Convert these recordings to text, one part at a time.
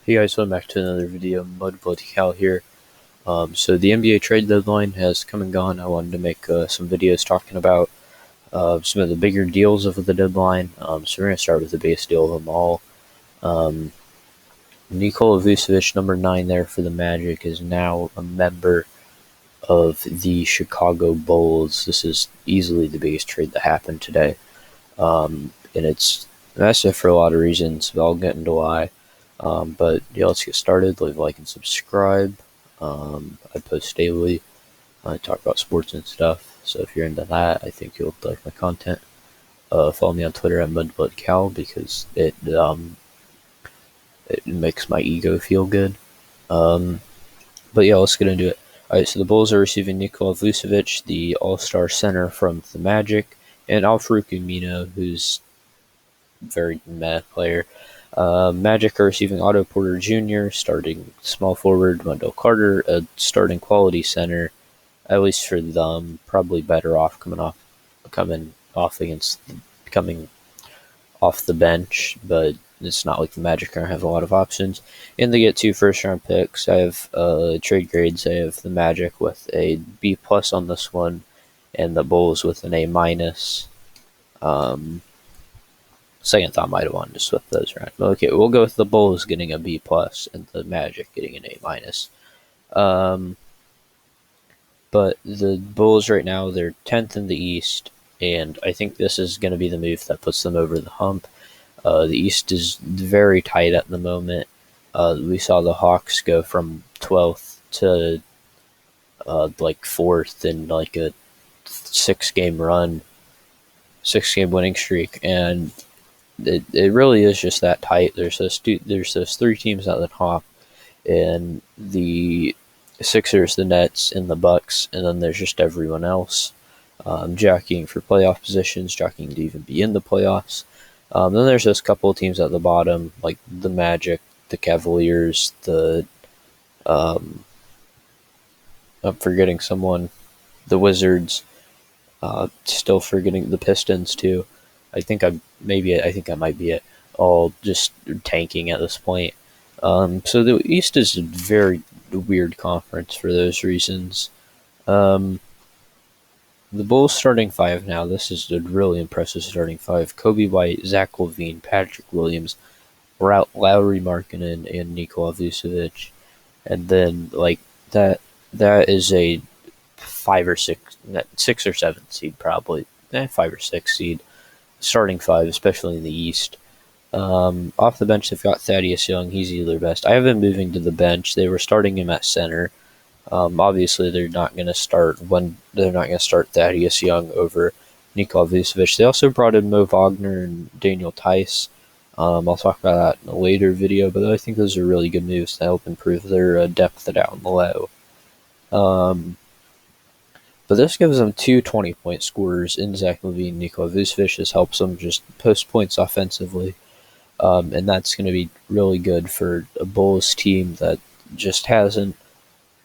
Hey guys, welcome back to another video. Mudblood Cal here. So the NBA trade deadline has come and gone. I wanted to make some videos talking about some of the bigger deals of the deadline. So we're going to start with the biggest deal of them all. Nikola Vucevic, number 9 there for the Magic, is now a member of the Chicago Bulls. This is easily the biggest trade that happened today. And it's massive for a lot of reasons, but I'll get into why. But yeah, let's get started. Leave a like and subscribe. I post daily. I talk about sports and stuff. So if you're into that, I think you'll like my content. Follow me on Twitter at MudbloodCal because it makes my ego feel good. But yeah, let's get into it. Alright, so the Bulls are receiving Nikola Vucevic, the all-star center from the Magic, and Al-Farouq Amino, who's a very meh player. Magic are receiving Otto Porter Jr., starting small forward, Wendell Carter, a starting quality center, at least for them, probably better off coming off the bench, but it's not like the Magic are going to have a lot of options. And they get 2 first-round picks. I have trade grades. I have the Magic with a B+ on this one, and the Bulls with an A-. Second thought, might have wanted to swap those around. Okay, we'll go with the Bulls getting a B+ and the Magic getting an A-. But the Bulls right now, they're 10th in the East, and I think this is going to be the move that puts them over the hump. The East is very tight at the moment. We saw the Hawks go from 12th to 4th in like a 6-game winning streak, and it really is just that tight. There's those 3 teams at the top, and the Sixers, the Nets, and the Bucks, and then there's just everyone else jockeying for playoff positions, jockeying to even be in the playoffs. Then there's just a couple of teams at the bottom, like the Magic, the Cavaliers, I'm forgetting someone, the Wizards, still forgetting the Pistons too. I think that might be it. All just tanking at this point. So the East is a very weird conference for those reasons. The Bulls starting 5 now. This is a really impressive starting 5. Kobe White, Zach LaVine, Patrick Williams, Lauri Markkanen, and Nikola Vucevic. And then that is a 6 or 7 seed probably. 5 or 6 seed. Starting 5, especially in the East. Off the bench, they've got Thaddeus Young. He's either best. I have him moving to the bench. They were starting him at center. Obviously, they're not going to start Thaddeus Young over Nikola Vucevic. They also brought in Mo Wagner and Daniel Tice. I'll talk about that in a later video, but I think those are really good moves to help improve their depth down low. But this gives them 2 20-point scorers in Zach LaVine. Nikola Vucevic. This helps them just post points offensively. And that's going to be really good for a Bulls team that just hasn't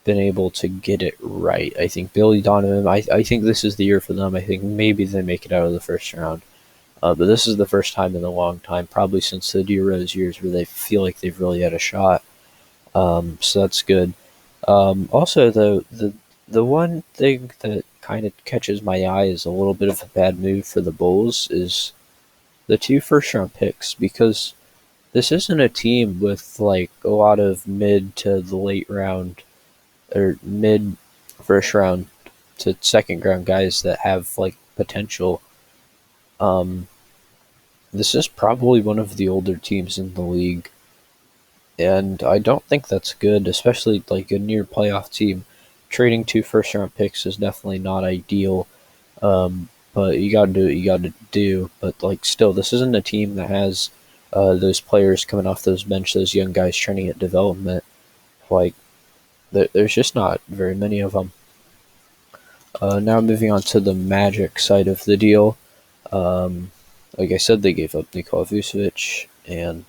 been able to get it right. I think Billy Donovan, I think this is the year for them. I think maybe they make it out of the first round. But this is the first time in a long time, probably since the D Rose years, where they feel like they've really had a shot. So that's good. Also, though, the one thing that kind of catches my eye is a little bit of a bad move for the Bulls is the 2 first-round picks, because this isn't a team with a lot of mid to the late round or mid first round to second round guys that have potential. This is probably one of the older teams in the league, and I don't think that's good, especially a near playoff team. Trading 2 first-round picks is definitely not ideal, but you gotta do what you gotta do. But still, this isn't a team that has those players coming off those bench, those young guys trying to get development. There's just not very many of them. Now moving on to the Magic side of the deal. Like I said, they gave up Nikola Vucevic and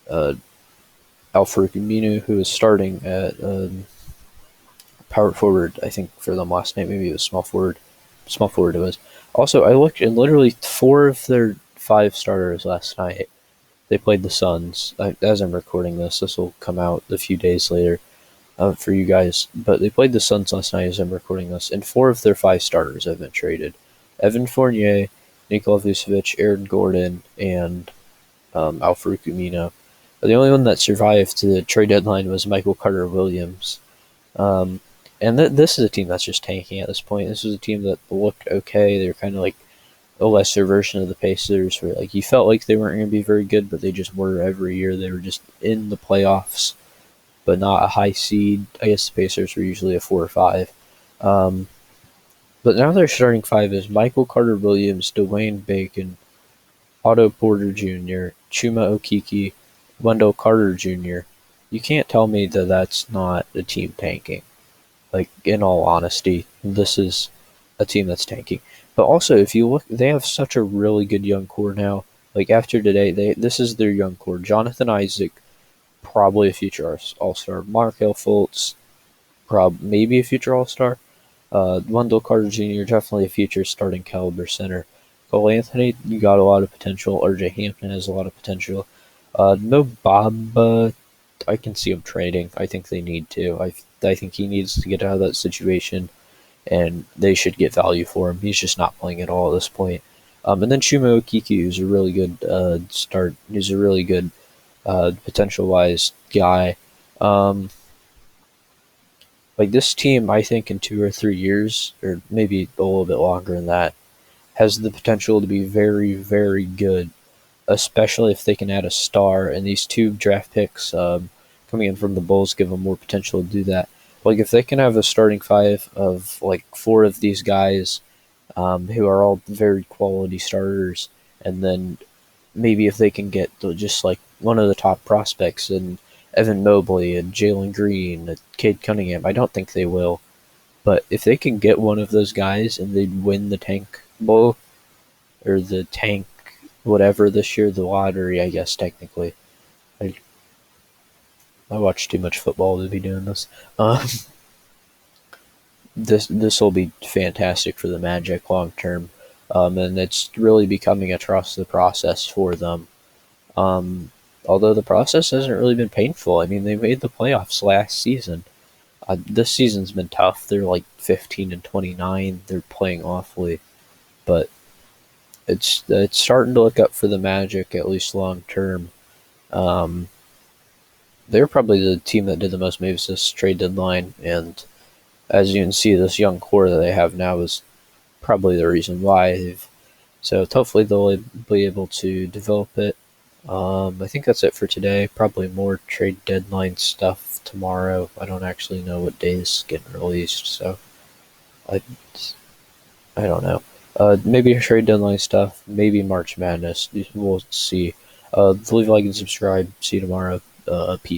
Al-Farouq Amino, who is starting at power forward, I think, for them last night. Maybe it was small forward. Small forward it was. Also, I looked, and literally 4 of their 5 starters last night They played the Suns. As I'm recording this, this will come out a few days later for you guys. But they played the Suns last night as I'm recording this, and 4 of their 5 starters have been traded. Evan Fournier, Nikola Vucevic, Aaron Gordon, and Al-Farouq Amino. The only one that survived the trade deadline was Michael Carter-Williams. Um, and this is a team that's just tanking at this point. This was a team that looked okay. They were kind of like a lesser version of the Pacers, where like you felt like they weren't going to be very good, but they just were every year. They were just in the playoffs, but not a high seed. I guess the Pacers were usually a 4 or 5. Um, but now their starting 5 is Michael Carter-Williams, Dwayne Bacon, Otto Porter Jr., Chuma Okeke, Wendell Carter Jr. You can't tell me that that's not a team tanking. Like, in all honesty, this is a team that's tanking. But also, if you look, they have such a really good young core now. Like, after today, this is their young core. Jonathan Isaac, probably a future All-Star. Markel Fultz, maybe a future All-Star. Wendell Carter Jr., definitely a future starting caliber center. Cole Anthony, you got a lot of potential. RJ Hampton has a lot of potential. No Bob, I can see him trading. I think they need to. I think he needs to get out of that situation, and they should get value for him. He's just not playing at all at this point. And then Chuma Okeke, who's a really good start. He's a really good potential-wise guy. Um, like this team, I think in 2 or 3 years, or maybe a little bit longer than that, has the potential to be very, very good, especially if they can add a star. And these 2 draft picks coming in from the Bulls give them more potential to do that. Like if they can have a starting 5 of like 4 of these guys who are all very quality starters, and then maybe if they can get just like one of the top prospects and Evan Mobley and Jalen Green, and Cade Cunningham. I don't think they will, but if they can get one of those guys and they'd win the Tank Bowl or the Tank whatever this year, the lottery, I guess technically. I I watch too much football to be doing this. Um, this will be fantastic for the Magic long term, and it's really becoming a trust the process for them. Um, Although the process hasn't really been painful. I mean, they made the playoffs last season. This season's been tough. They're like 15-29. They're playing awfully, but it's starting to look up for the Magic at least long term. Um, they're probably the team that did the most moves this trade deadline, and as you can see, this young core that they have now is probably the reason why they've. So hopefully they'll be able to develop it. I think that's it for today. Probably more trade deadline stuff tomorrow. I don't actually know what day is getting released, so I I don't know. Maybe trade deadline stuff. Maybe March Madness. We'll see. Leave a like and subscribe. See you tomorrow. Peace.